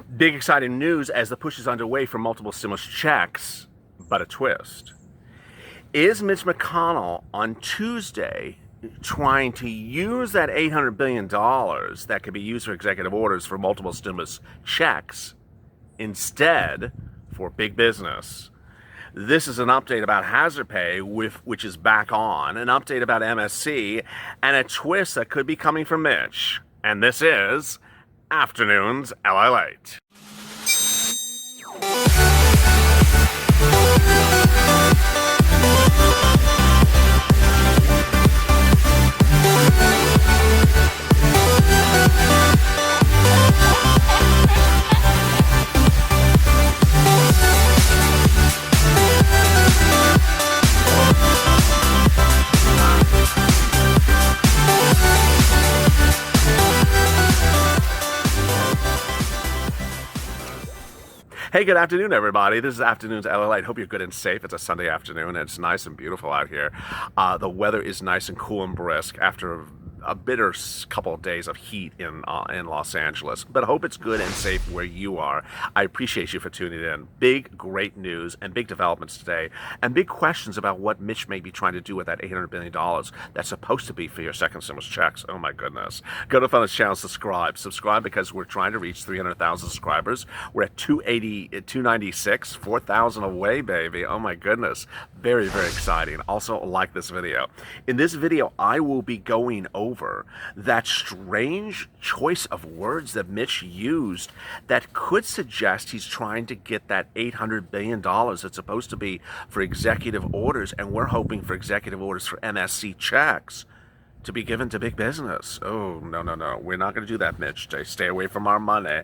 Big exciting news as the push is underway for multiple stimulus checks, but a twist. Is Mitch McConnell on Tuesday trying to use that $800 billion that could be used for executive orders for multiple stimulus checks instead for big business? This is an update about hazard pay, which is back on, an update about MSC, and a twist that could be coming from Mitch. And this is Afternoons LALATE. Hey, good afternoon, everybody. This is Afternoons LALATE. Hope you're good and safe. It's a Sunday afternoon, and it's nice and beautiful out here. The weather is nice and cool and brisk after a bitter couple of days of heat in Los Angeles, but I hope it's good and safe where you are. I appreciate you for tuning in. Big, great news and big developments today, and big questions about what Mitch may be trying to do with that $800 billion that's supposed to be for your second stimulus checks. Oh my goodness. Go to Fun's channel, subscribe because we're trying to reach 300,000 subscribers. We're at 296, 4,000 away, baby. Oh my goodness. Very, very exciting. Also, like this video. In this video, I will be going over that strange choice of words that Mitch used that could suggest he's trying to get that $800 billion that's supposed to be for executive orders, and we're hoping for executive orders for MSC checks to be given to big business. Oh, no. We're not going to do that, Mitch. Stay away from our money.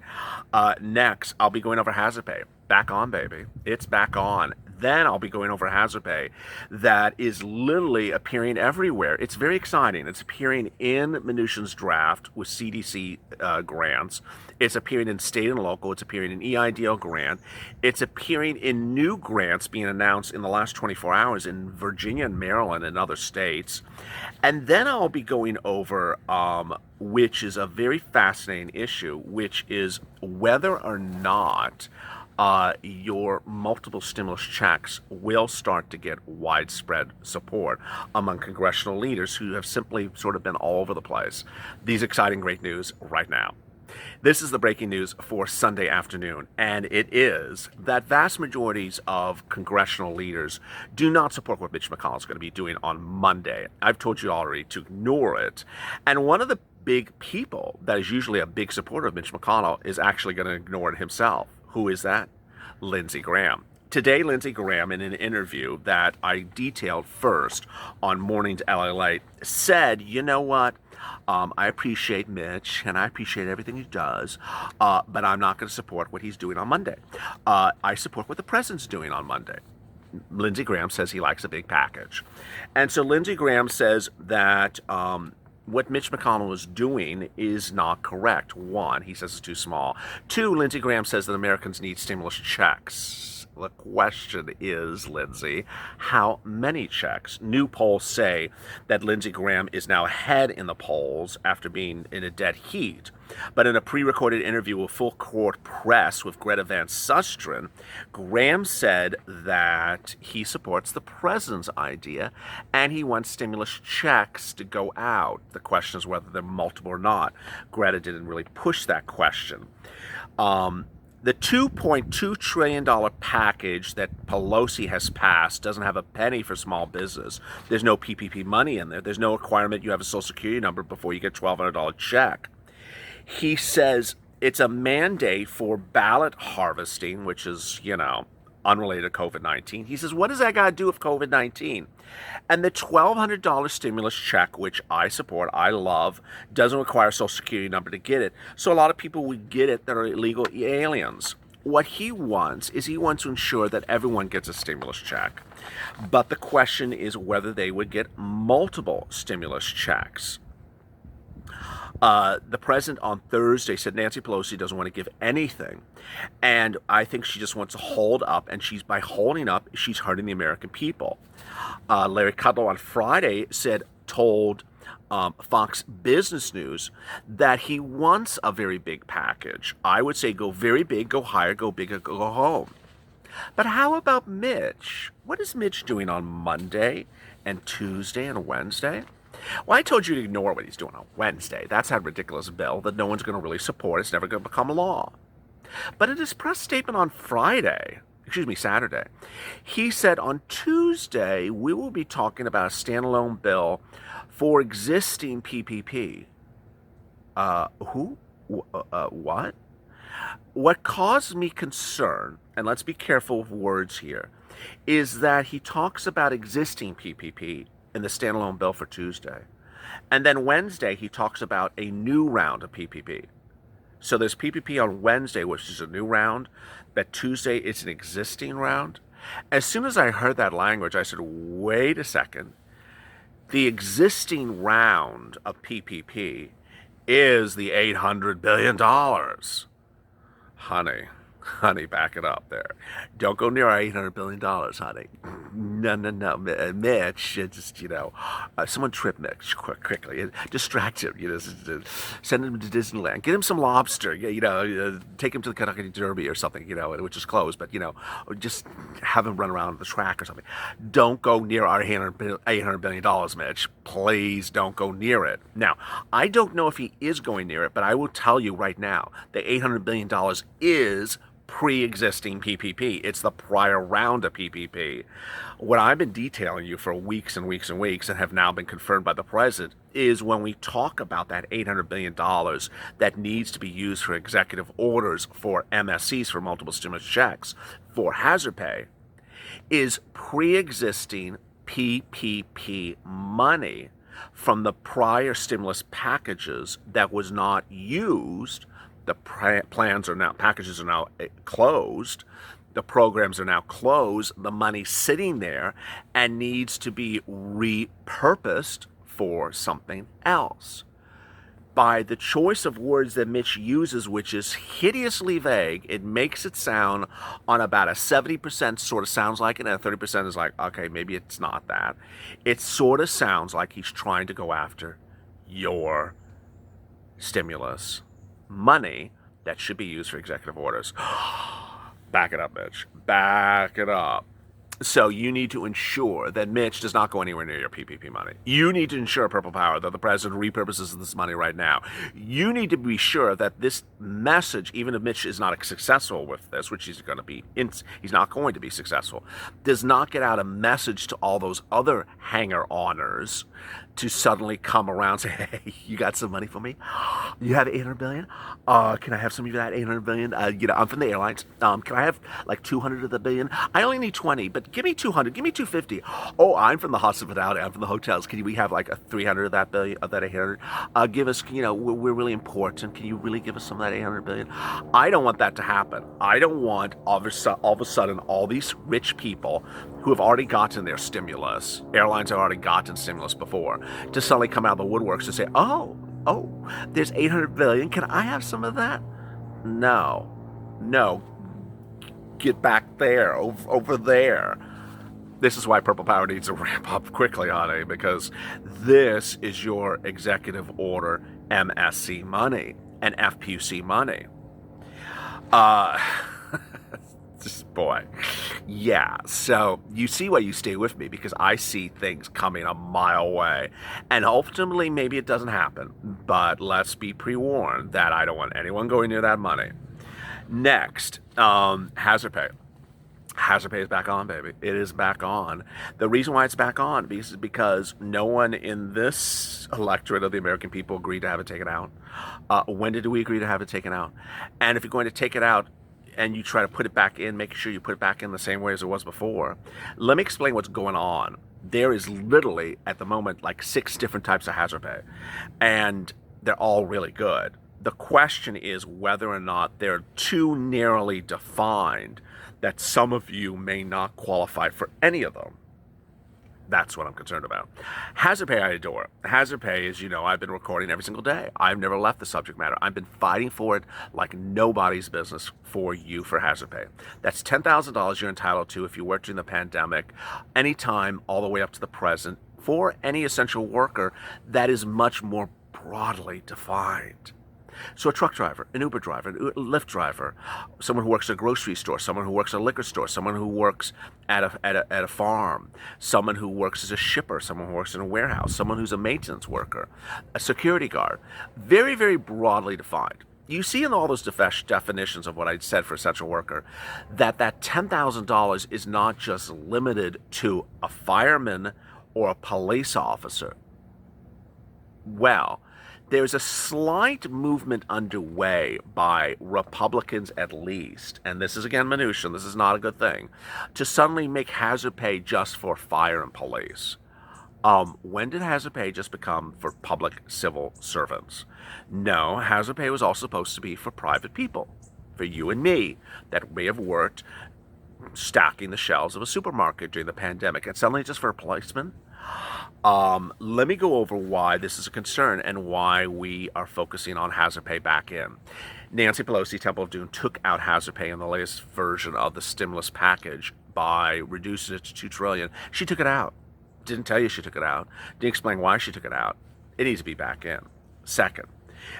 Next, I'll be going over hazard pay. Back on, baby. It's back on. Then I'll be going over hazard pay that is literally appearing everywhere. It's very exciting. It's appearing in Mnuchin's draft with CDC grants. It's appearing in state and local. It's appearing in EIDL grant. It's appearing in new grants being announced in the last 24 hours in Virginia and Maryland and other states. And then I'll be going over, which is a very fascinating issue, which is whether or not your multiple stimulus checks will start to get widespread support among congressional leaders who have simply sort of been all over the place. These exciting, great news right now. This is the breaking news for Sunday afternoon, and it is that vast majorities of congressional leaders do not support what Mitch McConnell is going to be doing on Monday. I've told you already to ignore it. And one of the big people that is usually a big supporter of Mitch McConnell is actually going to ignore it himself. Who is that? Lindsey Graham. Today, Lindsey Graham, in an interview that I detailed first on Mornings LALATE, said, you know what? I appreciate Mitch, and I appreciate everything he does, but I'm not going to support what he's doing on Monday. I support what the president's doing on Monday. Lindsey Graham says he likes a big package. And so Lindsey Graham says that what Mitch McConnell is doing is not correct. One, he says it's too small. Two, Lindsey Graham says that Americans need stimulus checks. The question is, Lindsey, how many checks? New polls say that Lindsey Graham is now ahead in the polls after being in a dead heat. But in a pre-recorded interview with Full Court Press with Greta Van Susteren, Graham said that he supports the president's idea and he wants stimulus checks to go out. The question is whether they're multiple or not. Greta didn't really push that question. The $2.2 trillion package that Pelosi has passed doesn't have a penny for small business. There's no PPP money in there. There's no requirement you have a Social Security number before you get a $1,200 check. He says it's a mandate for ballot harvesting, which is, unrelated to COVID-19. He says, what does that got to do with COVID-19? And the $1,200 stimulus check, which I support, I love, doesn't require a Social Security number to get it. So a lot of people would get it that are illegal aliens. What he wants is he wants to ensure that everyone gets a stimulus check. But the question is whether they would get multiple stimulus checks. The president on Thursday said Nancy Pelosi doesn't want to give anything. And I think she just wants to hold up. And by holding up, she's hurting the American people. Larry Kudlow on Friday told Fox Business News that he wants a very big package. I would say go very big, go higher, go bigger, go home. But how about Mitch? What is Mitch doing on Monday and Tuesday and Wednesday? Well, I told you to ignore what he's doing on Wednesday. That's a ridiculous bill that no one's going to really support. It's never going to become law. But in his press statement on Saturday, he said on Tuesday we will be talking about a standalone bill for existing PPP. What? What caused me concern, and let's be careful of words here, is that he talks about existing PPP in the standalone bill for Tuesday. And then Wednesday, he talks about a new round of PPP. So there's PPP on Wednesday, which is a new round, but Tuesday it's an existing round. As soon as I heard that language, I said, wait a second. The existing round of PPP is the $800 billion. Honey, back it up there. Don't go near our $800 billion, honey. No. Mitch, just, someone trip Mitch quickly. Distract him, send him to Disneyland. Get him some lobster, take him to the Kentucky Derby or something, which is closed, but, just have him run around the track or something. Don't go near our $800 billion, Mitch. Please don't go near it. Now, I don't know if he is going near it, but I will tell you right now, the $800 billion is pre-existing PPP. It's the prior round of PPP. What I've been detailing you for weeks and weeks and weeks and have now been confirmed by the president is when we talk about that $800 billion that needs to be used for executive orders for MSCs, for multiple stimulus checks, for hazard pay, is pre-existing PPP money from the prior stimulus packages that was not used. The packages are now closed. The programs are now closed. The money's sitting there and needs to be repurposed for something else. By the choice of words that Mitch uses, which is hideously vague, it makes it sound on about a 70% sort of sounds like it, and a 30% is like, okay, maybe it's not that. It sort of sounds like he's trying to go after your stimulus money that should be used for executive orders. Back it up, Mitch. Back it up. So you need to ensure that Mitch does not go anywhere near your PPP money. You need to ensure, Purple Power, that the president repurposes this money right now. You need to be sure that this message, even if Mitch is not successful with this, which he's not going to be successful, does not get out a message to all those other hanger-oners to suddenly come around and say, hey, you got some money for me? You have $800 billion? Can I have some of that $800 billion? I'm from the airlines. Can I have like 200 of the billion? I only need 20, but give me 200. Give me 250. Oh, I'm from the hospitality. I'm from the hotels. Can we have like a 300 of that billion, of that 800? Give us, we're really important. Can you really give us some of that 800 billion? I don't want that to happen. I don't want all of a sudden all these rich people who have already gotten their stimulus, airlines have already gotten stimulus before, to suddenly come out of the woodworks and say, oh, there's 800 billion. Can I have some of that? No. Get back there, over there. This is why Purple Power needs to ramp up quickly, honey, because this is your executive order MSC money and FPUC money. Boy. Yeah, so you see why you stay with me, because I see things coming a mile away. And ultimately, maybe it doesn't happen. But let's be pre-warned that I don't want anyone going near that money. Next, hazard pay. Hazard pay is back on, baby. It is back on. The reason why it's back on is because no one in this electorate of the American people agreed to have it taken out. When did we agree to have it taken out? And if you're going to take it out, and you try to put it back in, make sure you put it back in the same way as it was before. Let me explain what's going on. There is literally, at the moment, like 6 different types of hazard pay, and they're all really good. The question is whether or not they're too narrowly defined that some of you may not qualify for any of them. That's what I'm concerned about. Hazard pay, I adore. Hazard pay is, I've been recording every single day. I've never left the subject matter. I've been fighting for it like nobody's business for you for hazard pay. That's $10,000 you're entitled to if you worked during the pandemic, anytime all the way up to the present, for any essential worker that is much more broadly defined. So a truck driver, an Uber driver, a Lyft driver, someone who works at a grocery store, someone who works at a liquor store, someone who works at a farm, someone who works as a shipper, someone who works in a warehouse, someone who's a maintenance worker, a security guard. Very, very broadly defined. You see in all those definitions of what I said for essential worker that $10,000 is not just limited to a fireman or a police officer. Well, there's a slight movement underway by Republicans at least, and this is again minutia, this is not a good thing, to suddenly make hazard pay just for fire and police. When did hazard pay just become for public civil servants? No, hazard pay was also supposed to be for private people, for you and me, that may have worked stacking the shelves of a supermarket during the pandemic, and suddenly just for a policeman? Let me go over why this is a concern and why we are focusing on hazard pay back in. Nancy Pelosi, Temple of Doom, took out hazard pay in the latest version of the stimulus package by reducing it to $2 trillion. She took it out. Didn't tell you she took it out. Didn't explain why she took it out. It needs to be back in. Second,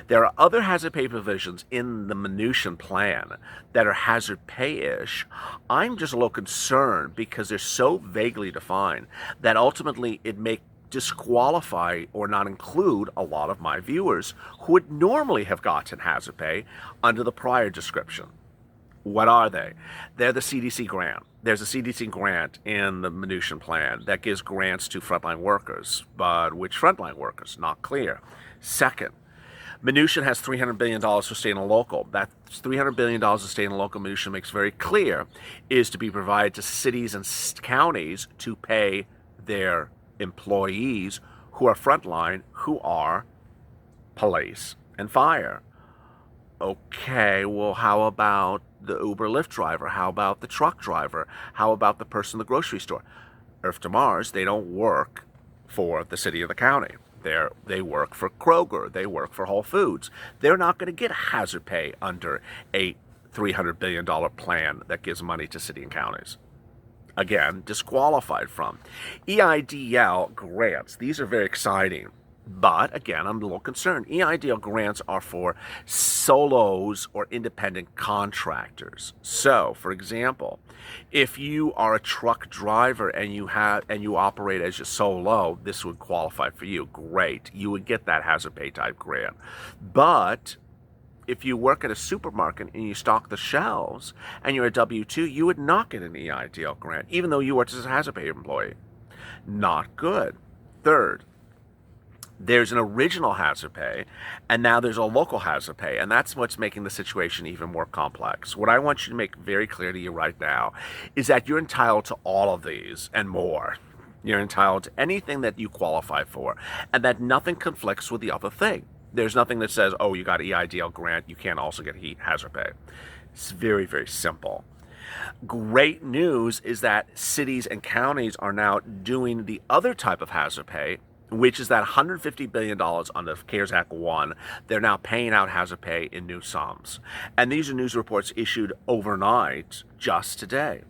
there are other hazard pay provisions in the Mnuchin plan that are hazard pay-ish. I'm just a little concerned because they're so vaguely defined that ultimately it may disqualify or not include a lot of my viewers who would normally have gotten hazard pay under the prior description. What are they? They're the CDC grant. There's a CDC grant in the Mnuchin plan that gives grants to frontline workers, but which frontline workers? Not clear. Second, Mnuchin has $300 billion for state and local. That $300 billion of state and local Mnuchin makes very clear is to be provided to cities and counties to pay their employees who are frontline, who are police and fire. Okay, well, how about the Uber Lyft driver? How about the truck driver? How about the person in the grocery store? Earth to Mars, they don't work for the city or the county. They work for Kroger. They work for Whole Foods. They're not going to get hazard pay under a $300 billion plan that gives money to city and counties. Again, disqualified from. EIDL grants. These are very exciting. But again, I'm a little concerned. EIDL grants are for solos or independent contractors. So, for example, if you are a truck driver and you operate as a solo, this would qualify for you. Great. You would get that hazard pay type grant. But if you work at a supermarket and you stock the shelves and you're a W-2, you would not get an EIDL grant, even though you worked as a hazard pay employee. Not good. Third, there's an original hazard pay, and now there's a local hazard pay, and that's what's making the situation even more complex. What I want you to make very clear to you right now is that you're entitled to all of these and more. You're entitled to anything that you qualify for, and that nothing conflicts with the other thing. There's nothing that says, oh, you got an EIDL grant, you can't also get hazard pay. It's very, very simple. Great news is that cities and counties are now doing the other type of hazard pay, which is that $150 billion on the CARES Act 1, they're now paying out hazard pay in new sums. And these are news reports issued overnight just today.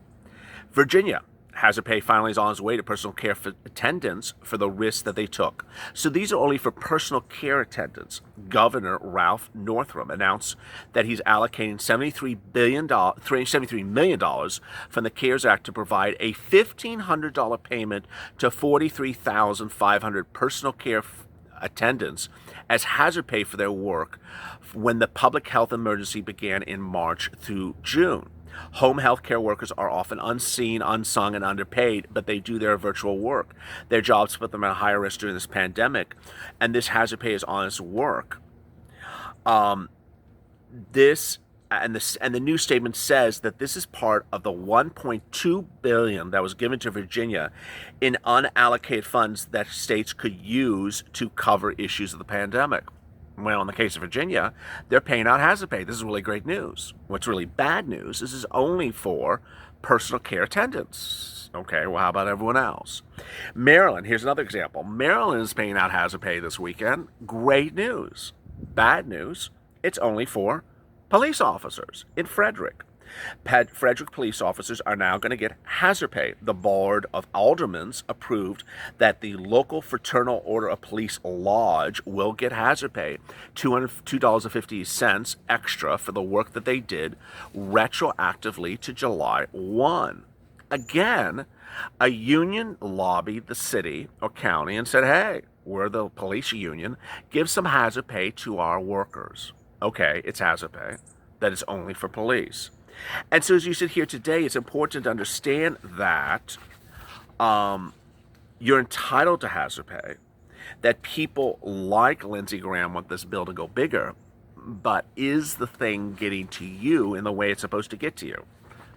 Virginia, hazard pay finally is on its way to personal care attendants for the risks that they took. So these are only for personal care attendants. Governor Ralph Northam announced that he's allocating $73 million from the CARES Act to provide a $1,500 payment to 43,500 personal care attendants as hazard pay for their work when the public health emergency began in March through June. Home health care workers are often unseen, unsung, and underpaid, but they do their virtual work. Their jobs put them at a higher risk during this pandemic, and this hazard pay is honest work. The new statement says that this is part of the $1.2 billion that was given to Virginia in unallocated funds that states could use to cover issues of the pandemic. Well, in the case of Virginia, they're paying out hazard pay. This is really great news. What's really bad news, this is only for personal care attendants. Okay, well, how about everyone else? Maryland, here's another example. Maryland is paying out hazard pay this weekend. Great news. Bad news, it's only for police officers in Frederick. Frederick police officers are now going to get hazard pay. The Board of Aldermen approved that the local Fraternal Order of Police Lodge will get hazard pay, $2.50 extra for the work that they did retroactively to July 1. Again, a union lobbied the city or county and said, hey, we're the police union, give some hazard pay to our workers. Okay, it's hazard pay. That is only for police. And so as you sit here today, it's important to understand that you're entitled to hazard pay, that people like Lindsey Graham want this bill to go bigger, but is the thing getting to you in the way it's supposed to get to you?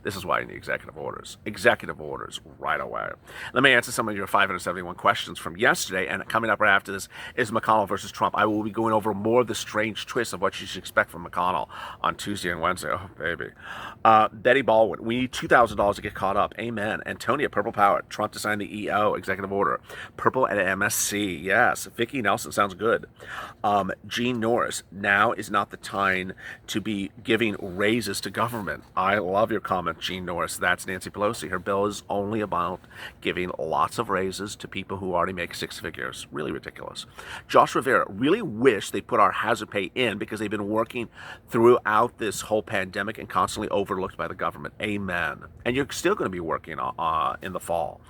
This is why you need executive orders. Executive orders right away. Let me answer some of your 571 questions from yesterday, and coming up right after this is McConnell versus Trump. I will be going over more of the strange twists of what you should expect from McConnell on Tuesday and Wednesday. Oh, baby. Betty Baldwin, we need $2,000 to get caught up. Amen. Antonia, Purple Power, Trump to sign the EO, executive order. Purple at MSC, yes. Vicky Nelson, sounds good. Gene Norris, now is not the time to be giving raises to government. I love your comment, Gene Norris. That's Nancy Pelosi. Her bill is only about giving lots of raises to people who already make six figures. Really ridiculous. Josh Rivera, really wish they put our hazard pay in because they've been working throughout this whole pandemic and constantly overlooked by the government. Amen. And you're still going to be working in the fall.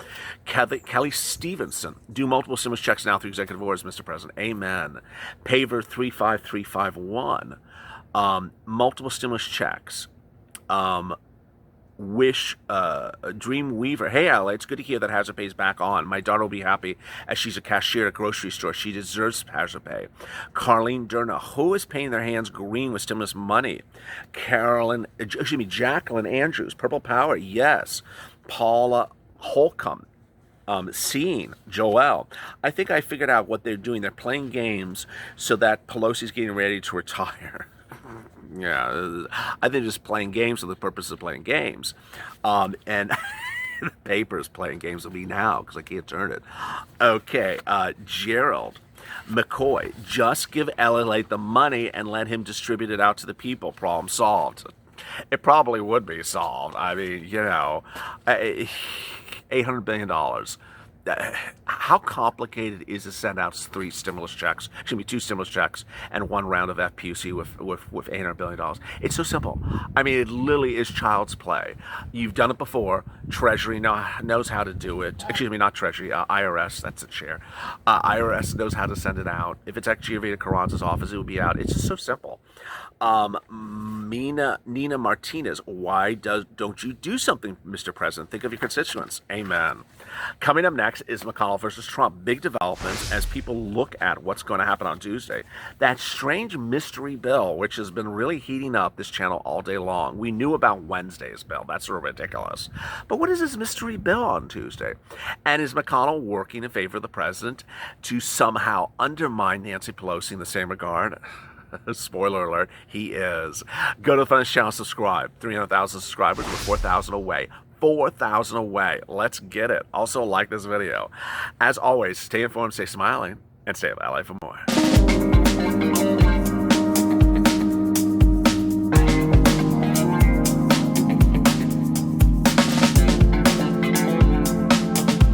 Kelly Stevenson, do multiple stimulus checks now through executive orders, Mr. President. Amen. Paver 35351, multiple stimulus checks. Dream Weaver, hey Ally, it's good to hear that hazard pay is back on. My daughter will be happy as she's a cashier at a grocery store. She deserves hazard pay. Carlene Durna, who is painting their hands green with stimulus money? Jacqueline Andrews, Purple Power, yes. Paula Holcomb, Seeing, Joel. I think I figured out what they're doing. They're playing games so that Pelosi's getting ready to retire. Yeah, I think just playing games for the purpose of playing games. And the paper's playing games with me now because I can't turn it. Okay, Gerald McCoy, just give LALATE the money and let him distribute it out to the people. Problem solved. It probably would be solved. I mean, $800 billion. How complicated is to send out two stimulus checks and one round of FPUC with $800 billion? It's so simple. I mean, it literally is child's play. You've done it before. Treasury knows how to do it. Excuse me, not Treasury, IRS, that's its share. IRS knows how to send it out. If it's at Giovanni Carranza's office, it will be out. It's just so simple. Nina Martinez, why don't you do something, Mr. President? Think of your constituents. Amen. Coming up next is McConnell versus Trump. Big developments as people look at what's going to happen on Tuesday. That strange mystery bill, which has been really heating up this channel all day long. We knew about Wednesday's bill. That's sort of ridiculous. But what is this mystery bill on Tuesday? And is McConnell working in favor of the president to somehow undermine Nancy Pelosi in the same regard? Spoiler alert, he is. Go to the Funniest Channel, subscribe. 300,000 subscribers, we're 4,000 away. 4,000 away. Let's get it. Also, like this video. As always, stay informed, stay smiling, and stay at LA for more.